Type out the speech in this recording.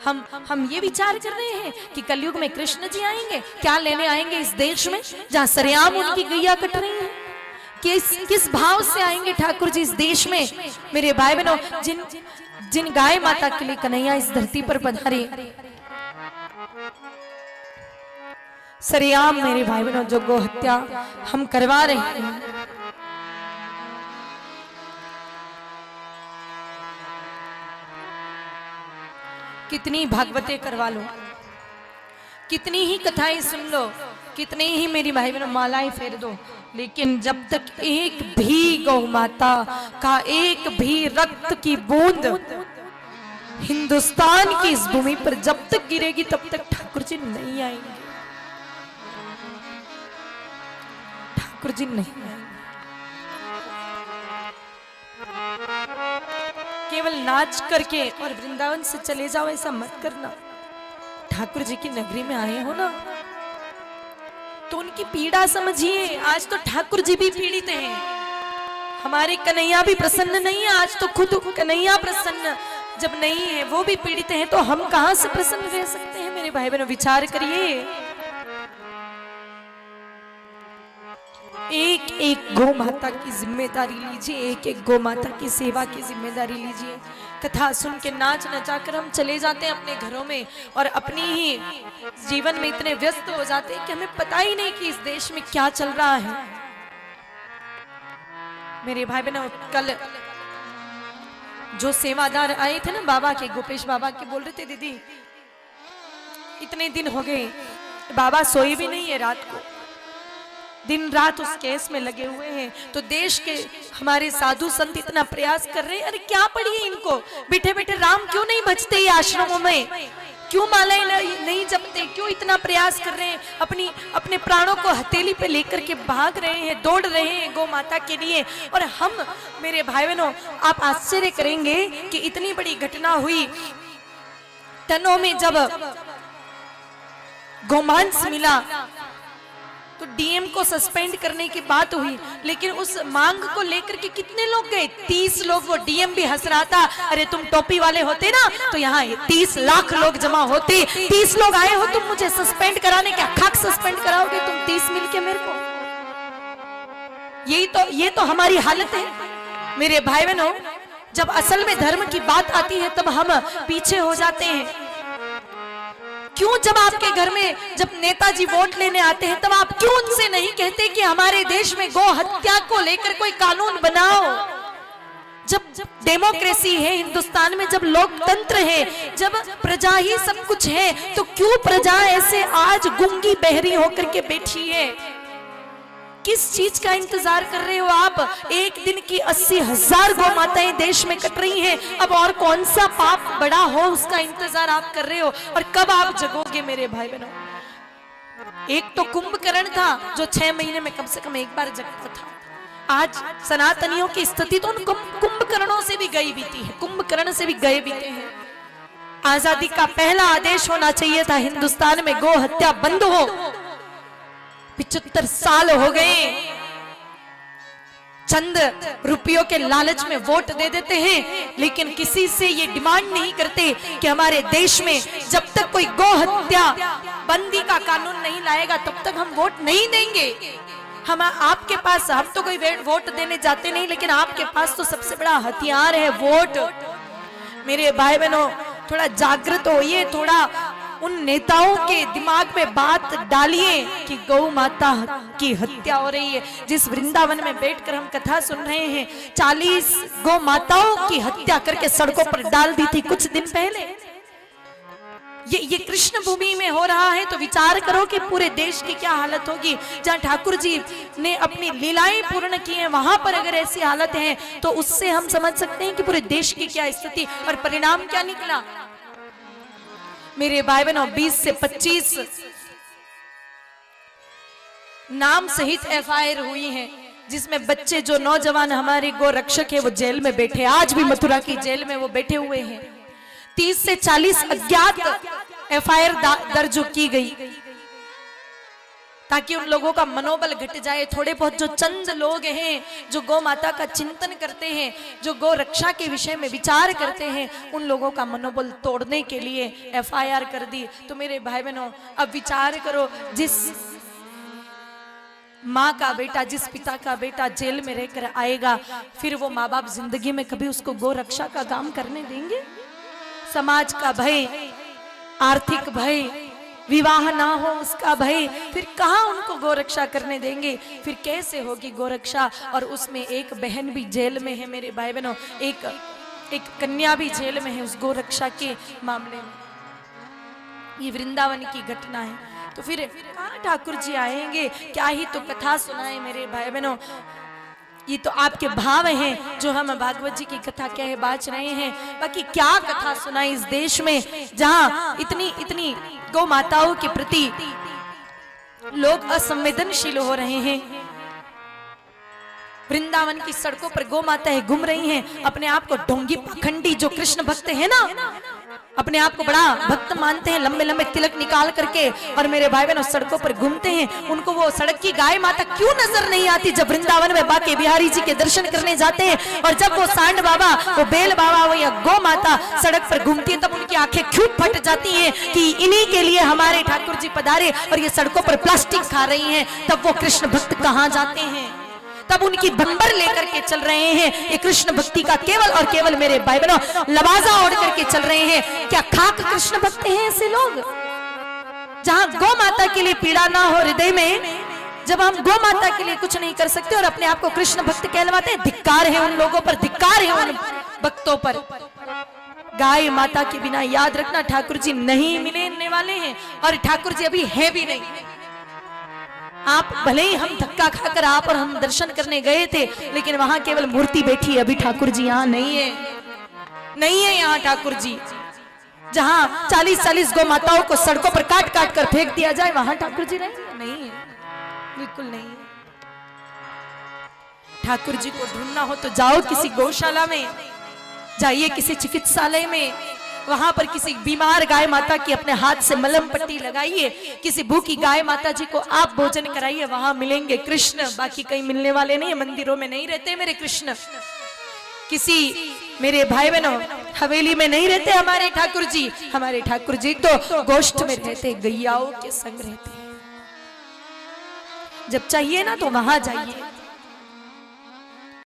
हम ये विचार कर रहे हैं कि कलयुग में कृष्ण जी आएंगे, क्या लेने आएंगे इस देश में जहाँ सरेआम उनकी गैया कट रही है? किस भाव से आएंगे ठाकुर जी इस देश में? मेरे भाई बहनों, जिन गाय माता के लिए कन्हैया इस धरती पर पधारे, सरेआम मेरे भाई बहनों जो गो हत्या हम करवा रहे हैं, कितनी भागवतें करवा लो, कितनी ही कथाएं सुन लो, कितनी ही मेरी भाई बहनों मालाएं फेर दो, लेकिन जब तक एक भी गौ माता का एक भी रक्त की बूंद हिंदुस्तान की इस भूमि पर जब तक गिरेगी तब तक ठाकुर जी नहीं आएंगे, ठाकुर जी नहीं आएंगे। केवल नाच करके और वृंदावन से चले जाओ ऐसा मत करना। ठाकुर जी की नगरी में आए हो ना तो उनकी पीड़ा समझिए। आज तो ठाकुर जी भी पीड़ित हैं, हमारे कन्हैया भी प्रसन्न नहीं है। आज तो खुद कन्हैया प्रसन्न जब नहीं है, वो भी पीड़ित हैं, तो हम कहां से प्रसन्न रह सकते हैं? मेरे भाई बहनों विचार करिए। एक एक गौ माता की जिम्मेदारी लीजिए, एक एक गौ माता की सेवा की जिम्मेदारी लीजिए। कथा सुन के नाच नचाकर हम चले जाते हैं अपने घरों में और अपनी ही जीवन में इतने व्यस्त हो जाते हैं कि हमें पता ही नहीं कि इस देश में क्या चल रहा है। मेरे भाई बहनों, कल जो सेवादार आए थे ना बाबा के, गोपेश बाबा के, बोल रहे थे दीदी इतने दिन हो गए बाबा सोए भी नहीं है, रात को दिन रात उस केस में लगे हुए हैं। तो देश के हमारे साधु संत इतना प्रयास कर रहे हैं, अरे क्या पढ़िए इनको, बैठे बैठे राम क्यों नहीं भजते ये आश्रमों में, क्यों मालाएं नहीं जपते, क्यों इतना प्रयास कर रहे हैं, अपने प्राणों को हथेली पे लेकर के भाग रहे हैं, दौड़ रहे हैं गौ माता के लिए। और हम मेरे भाई बहनों, आप आश्चर्य करेंगे कि इतनी बड़ी घटना हुई, टनों में जब गोमांस मिला तो डीएम को सस्पेंड करने की बात हुई, लेकिन उस मांग को लेकर के कितने लोग गए? 30 लोग। वो डीएम भी हंस रहा था, अरे तुम टोपी वाले होते ना तो यहाँ 30 लाख लोग जमा होते, 30 लोग आए हो तुम मुझे सस्पेंड कराने, क्या खाक सस्पेंड कराओगे तुम 30 मिलके मेरे को? ये तो हमारी हालत है मेरे भाई बहनों। जब असल में धर्म की बात आती है तब हम पीछे हो जाते हैं। क्यों जब आपके घर में जब नेताजी वोट लेने आते हैं तब आप क्यों उनसे नहीं कहते कि हमारे देश में गौ हत्या को लेकर कोई कानून बनाओ? जब डेमोक्रेसी है हिंदुस्तान में, जब लोकतंत्र है, जब प्रजा ही सब कुछ है, तो क्यों प्रजा ऐसे आज गूंगी बहरी होकर के बैठी है? किस चीज का इंतजार कर रहे हो आप? एक दिन की 80,000 गौ माताएं देश में कट रही हैं, अब और कौन सा पाप बड़ा हो उसका इंतजार आप कर रहे हो? और कब आप जगोगे मेरे भाई बहनों? एक तो कुंभकर्ण था जो 6 महीने में कम से कम एक बार जगता था। आज सनातनियों की स्थिति तो उन कुंभकर्णों से भी गई बीती है, कुंभकर्ण से भी गए बीते हैं। आजादी का पहला आदेश होना चाहिए था हिंदुस्तान में गौ हत्या बंद हो। 75 साल हो गए, चंद रुपयों के लालच में वोट दे देते हैं, लेकिन किसी से ये डिमांड नहीं करते कि हमारे देश में जब तक कोई गौ हत्या बंदी का कानून नहीं लाएगा तब तक हम वोट नहीं देंगे। हम आपके पास, हम तो कोई वोट देने जाते नहीं, लेकिन आपके पास तो सबसे बड़ा हथियार है वोट। मेरे भाई बहनों, थोड़ा जागृत होइए, थोड़ा उन नेताओं के दिमाग में बात डालिए कि गौ माता की हत्या हो रही है। जिस वृंदावन में बैठकर हम कथा सुन रहे हैं, 40 गौ माताओं की हत्या करके सड़कों पर डाल दी थी कुछ दिन पहले। ये कृष्ण भूमि में हो रहा है, तो विचार करो कि पूरे देश की क्या हालत होगी। जहाँ ठाकुर जी ने अपनी लीलाएं पूर्ण की हैं, वहां पर अगर ऐसी हालत है तो उससे हम समझ सकते हैं कि पूरे देश की क्या स्थिति और परिणाम क्या निकला। मेरे भाई बहनों, 20 से 25 नाम सहित एफआईआर हुई हैं, जिसमें बच्चे जो नौजवान हमारे गौ रक्षक है वो जेल में बैठे, आज भी मथुरा की जेल में वो बैठे हुए हैं। 30 से 40 अज्ञात एफआईआर दर्ज की गई, ताकि उन लोगों का मनोबल घट जाए। थोड़े बहुत जो चंद लोग हैं जो गौ माता का चिंतन करते हैं, जो गौ रक्षा के विषय में विचार करते हैं, उन लोगों का मनोबल तोड़ने के लिए FIR कर दी। तो मेरे भाई बहनों, अब विचार करो, जिस माँ का बेटा, जिस पिता का बेटा जेल में रहकर आएगा, फिर वो माँ बाप जिंदगी में कभी उसको गौ रक्षा का काम करने देंगे? समाज का भय, आर्थिक भय, विवाह ना हो उसका भय, फिर कहाँ उनको गोरक्षा करने देंगे? फिर कैसे होगी गोरक्षा? और उसमें एक बहन भी जेल में है मेरे भाई बहनों, एक कन्या भी जेल में है उस गोरक्षा के मामले में। ये वृंदावन की घटना है। तो फिर कहाँ ठाकुर जी आएंगे? क्या ही तो कथा सुनाए मेरे भाई बहनों। ये तो आपके भाव हैं जो हम भागवत जी की कथा कह बाच रहे हैं। बाकी क्या कथा सुनाई इस देश में जहां इतनी गौ माताओं के प्रति लोग असंवेदनशील हो रहे हैं। वृंदावन की सड़कों पर गौ माताएं घूम रही हैं, अपने आप को ढोंगी पाखंडी जो कृष्ण भक्त है ना, अपने आप को बड़ा भक्त मानते हैं, लंबे लंबे तिलक निकाल करके, और मेरे भाई बहनों सड़कों पर घूमते हैं। उनको वो सड़क की गाय माता क्यों नजर नहीं आती जब वृंदावन में बाके बिहारी जी के दर्शन करने जाते हैं? और जब वो सांड बाबा, वो बेल बाबा, वो या गौ माता सड़क पर घूमती है, तब उनकी आंखें क्यों फट जाती हैं कि इन्हीं के लिए हमारे ठाकुर जी पधारे और ये सड़कों पर प्लास्टिक खा रही हैं। तब वो कृष्ण भक्त कहाँ जाते हैं? तब उनकी बंबर लेकर के चल रहे हैं। ये कृष्ण भक्ति का केवल और केवल मेरे भाई बहनों लबाजा ओढ़ करके चल रहे हैं। क्या खाक कृष्ण भक्त हैं ऐसे लोग? जहां गौ माता के लिए पीड़ा ना हो हृदय में, जब हम गौ माता के लिए कुछ नहीं कर सकते और अपने आप को कृष्ण भक्त कहलवाते हैं, धिक्कार है उन लोगों पर, धिक्कार है उन भक्तों पर। गाय माता के बिना याद रखना ठाकुर जी नहीं मिलने वाले हैं, और ठाकुर जी अभी है भी नहीं। आप भले ही हम धक्का खाकर आप और हम दर्शन करने गए थे, लेकिन वहां केवल मूर्ति बैठी है, अभी ठाकुर जी यहाँ नहीं है, नहीं है यहाँ ठाकुर जी। जहां 40-40 गौ माताओं को सड़कों पर काट काट कर फेंक दिया जाए, वहां ठाकुर जी नहीं है, बिल्कुल नहीं है। ठाकुर जी को ढूंढना हो तो जाओ किसी गौशाला में, जाइए किसी चिकित्सालय में, वहां पर किसी बीमार गाय माता की अपने हाथ से मलहम पट्टी लगाइए, किसी भूखी गाय माता जी को आप भोजन कराइए, वहां मिलेंगे कृष्ण। बाकी कहीं मिलने वाले नहीं, मंदिरों में नहीं रहते मेरे कृष्ण, किसी मेरे भाई बहनों हवेली में नहीं रहते हमारे ठाकुर जी। हमारे ठाकुर जी तो गोष्ठ में रहते, गैयाओं के संग रहते। जब चाहिए ना तो वहां जाइए।